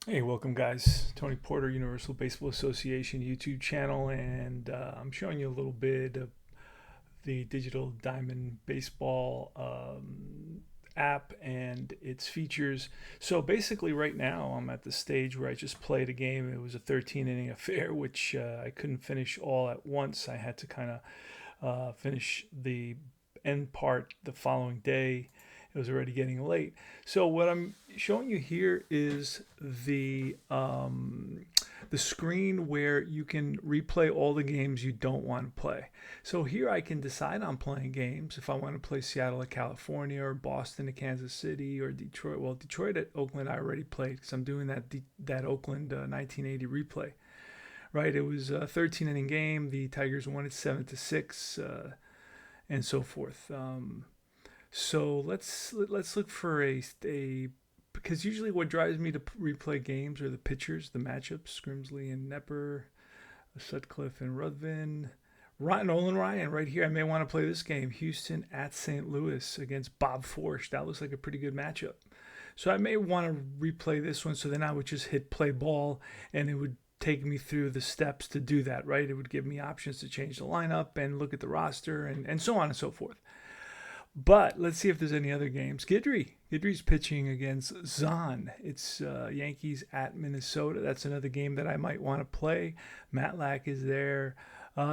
Hey, welcome guys. Tony Porter, Universal Baseball Association YouTube channel, and I'm showing you a little bit of the Digital Diamond Baseball app and its features. So basically, right now I'm at the stage where I just played a game. It was a 13 inning affair, which I couldn't finish all at once. I had to kind of finish the end part the following day. It was already getting late. So what I'm showing you here is the screen where you can replay all the games you don't want to play. So here I can decide on playing games if I want to play Seattle at California or Boston to Kansas City or Detroit. Well, Detroit at Oakland I already played because I'm doing that Oakland 1980 replay. Right, it was a 13 inning game. The Tigers won it 7-6, and so forth. So let's look for a because usually what drives me to replay games are the pitchers, the matchups: Scrimsley and Nepper, Sutcliffe and Ruthven, Nolan Ryan. Right here, I may want to play this game: Houston at St. Louis against Bob Forsch. That looks like a pretty good matchup. So I may want to replay this one. So then I would just hit play ball, and it would take me through the steps to do that. Right, it would give me options to change the lineup and look at the roster and so on and so forth. But let's see if there's any other games. Guidry's pitching against Zahn. It's Yankees at Minnesota. That's another game that I might want to play. Matlack is there.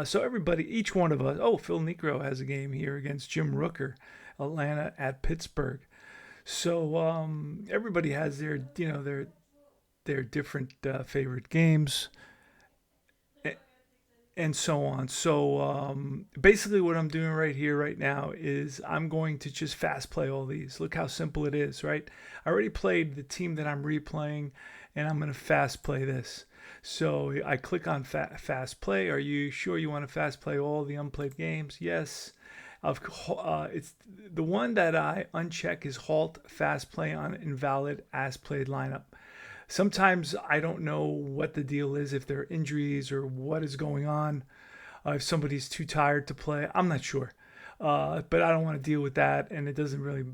So everybody, each one of us. Oh, Phil Necro has a game here against Jim Rooker. Atlanta at Pittsburgh. So everybody has their different favorite games and so on. So basically, what I'm doing right here, right now, is I'm going to just fast play all these. Look how simple it is, right? I already played the team that I'm replaying, and I'm going to fast play this. So I click on fast play. Are you sure you want to fast play all the unplayed games? Yes. It's the one that I uncheck is halt fast play on invalid as played lineup. Sometimes I don't know what the deal is, if there are injuries or what is going on. If somebody's too tired to play, I'm not sure. But I don't want to deal with that, and it doesn't really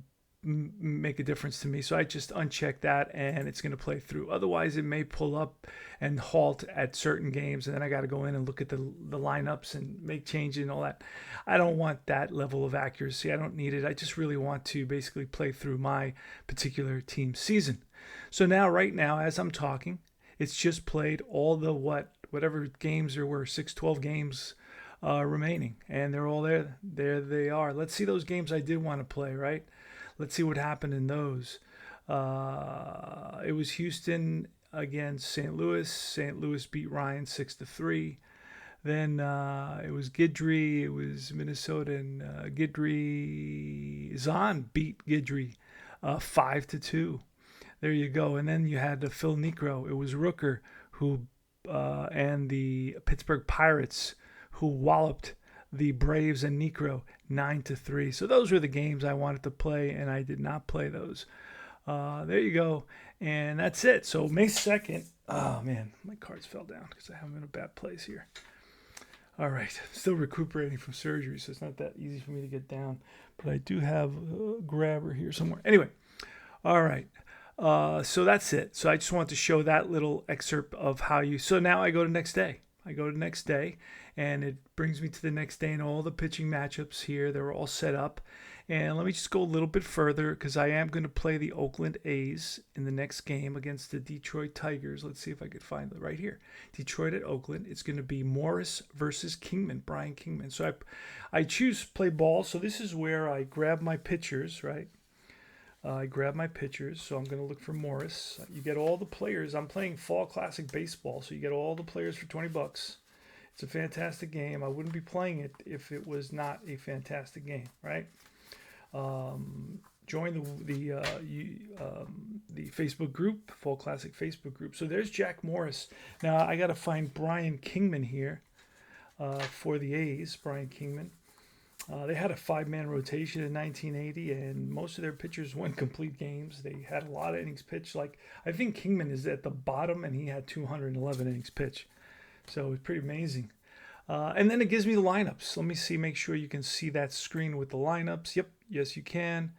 make a difference to me. So I just uncheck that, and it's going to play through. Otherwise, it may pull up and halt at certain games, and then I got to go in and look at the lineups and make changes and all that. I don't want that level of accuracy. I don't need it. I just really want to basically play through my particular team season. So now, right now, as I'm talking, it's just played all the whatever games there were, 6, 12 games remaining, and they're all there. There they are. Let's see those games I did want to play. Right. Let's see what happened in those. It was Houston against St. Louis. St. Louis beat Ryan 6-3. Then it was Guidry. It was Minnesota and Guidry. Zahn beat Guidry 5-2. There you go. And then you had the Phil Necro. It was Rooker who and the Pittsburgh Pirates who walloped the Braves and Necro 9-3. So those were the games I wanted to play, and I did not play those. There you go, and that's it. So May 2nd. Oh man, my cards fell down because I'm in a bad place here. All right, still recuperating from surgery, so it's not that easy for me to get down. But I do have a grabber here somewhere. Anyway, all right. So that's it. So I just want to show that little excerpt of how you. So now I go to next day. I go to next day, and it brings me to the next day and all the pitching matchups here. They're all set up. And let me just go a little bit further because I am going to play the Oakland A's in the next game against the Detroit Tigers. Let's see if I could find it right here. Detroit at Oakland. It's going to be Morris versus Kingman, Brian Kingman. So I choose play ball. So this is where I grab my pitchers, right? I grab my pitchers, so I'm going to look for Morris. You get all the players. I'm playing Fall Classic Baseball, so you get all the players for $20. It's a fantastic game. I wouldn't be playing it if it was not a fantastic game, right? Join the Facebook group, Fall Classic Facebook group. So there's Jack Morris. Now I got to find Brian Kingman here for the A's. Brian Kingman. They had a five-man rotation in 1980, and most of their pitchers went complete games. They had a lot of innings pitched. Like I think Kingman is at the bottom, and he had 211 innings pitched. So it's pretty amazing. And then it gives me the lineups. Let me see, make sure you can see that screen with the lineups. Yep, yes you can.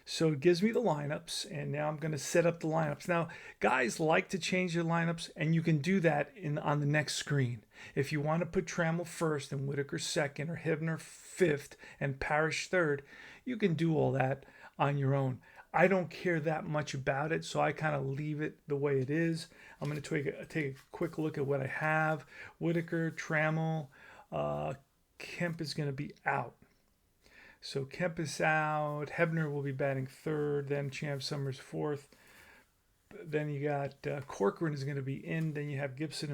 So it gives me the lineups, and now I'm going to set up the lineups. Now, guys like to change their lineups, and you can do that on the next screen. If you want to put Trammell first and Whitaker second, or Hibner fifth and Parrish third, you can do all that on your own. I don't care that much about it, so I kind of leave it the way it is. I'm going to take a quick look at what I have. Whitaker, Trammell, Kemp is going to be out. So Kemp is out. Hebner will be batting third. Then Champ Summers fourth. Then you got Corcoran is going to be in. Then you have Gibson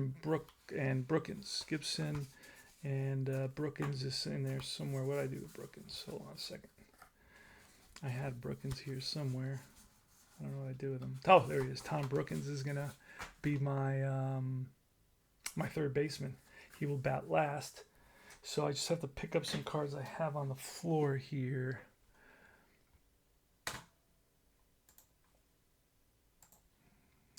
and Brookins. Gibson and Brookins is in there somewhere. What did I do with Brookins? Hold on a second. I had Brookins here somewhere. I don't know what I do with him. Oh, there he is. Tom Brookins is going to be my my third baseman. He will bat last. So I just have to pick up some cards I have on the floor here.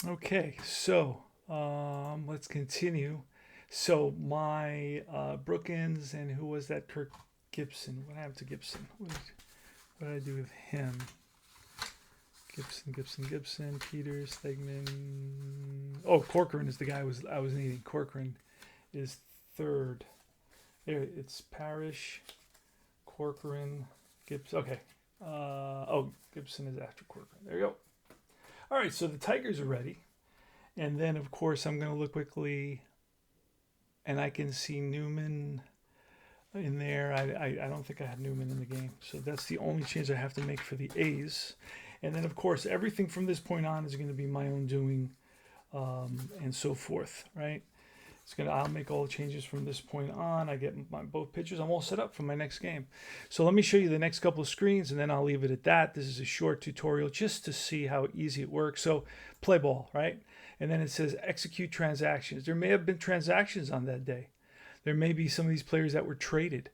Okay, so let's continue. So my Brookins, and who was that? Kirk Gibson. What happened to Gibson? What did I do with him? Gibson, Peters, Stegman. Oh, Corcoran is the guy I was needing. Corcoran is third. There, it's Parrish, Corcoran, Gibson. Okay. Gibson is after Corcoran. There you go. All right, so the Tigers are ready. And then, of course, I'm going to look quickly, and I can see Newman in there. I don't think I had Newman in the game. So that's the only change I have to make for the A's. And then, of course, everything from this point on is going to be my own doing, and so forth, right? I'll make all the changes from this point on. I get both pitchers. I'm all set up for my next game. So let me show you the next couple of screens, and then I'll leave it at that. This is a short tutorial just to see how easy it works. So play ball, right? And then it says execute transactions. There may have been transactions on that day. There may be some of these players that were traded,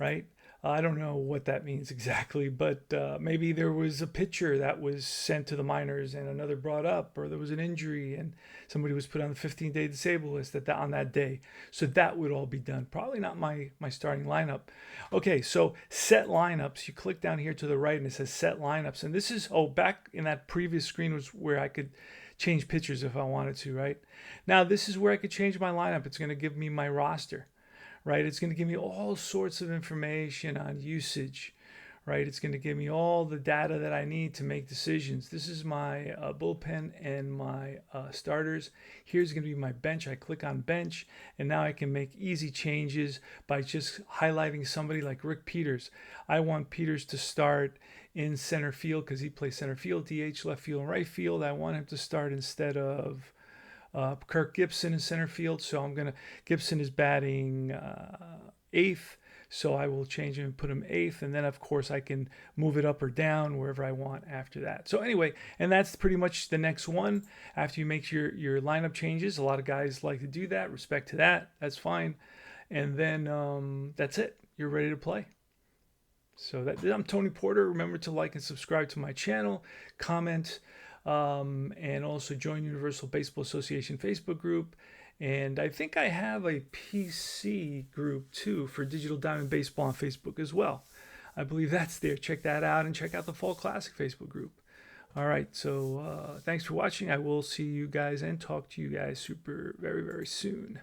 right? I don't know what that means exactly, but maybe there was a pitcher that was sent to the minors and another brought up, or there was an injury and somebody was put on the 15-day disabled list on that day. So that would all be done. Probably not my starting lineup. Okay, so set lineups. You click down here to the right and it says set lineups. And this is, back in that previous screen was where I could change pitchers if I wanted to, right? Now this is where I could change my lineup. It's going to give me my roster. Right, it's going to give me all sorts of information on usage, right? It's going to give me all the data that I need to make decisions. This is my bullpen and my starters. Here's going to be my bench. I click on bench, and now I can make easy changes by just highlighting somebody like Rick Peters. I want Peters to start in center field because he plays center field, DH, left field, and right field. I want him to start instead of Kirk Gibson in center field. So Gibson is batting eighth. So I will change him and put him eighth. And then, of course, I can move it up or down wherever I want after that. So anyway, and that's pretty much the next one. After you make your lineup changes, a lot of guys like to do that. Respect to that. That's fine. And then that's it. You're ready to play. So I'm Tony Porter. Remember to like and subscribe to my channel. Comment. And also join Universal Baseball Association Facebook group. And I think I have a PC group too for Digital Diamond Baseball on Facebook as well. I believe that's there. Check that out, and check out the Fall Classic Facebook group. All right, so thanks for watching. I will see you guys and talk to you guys very, very soon.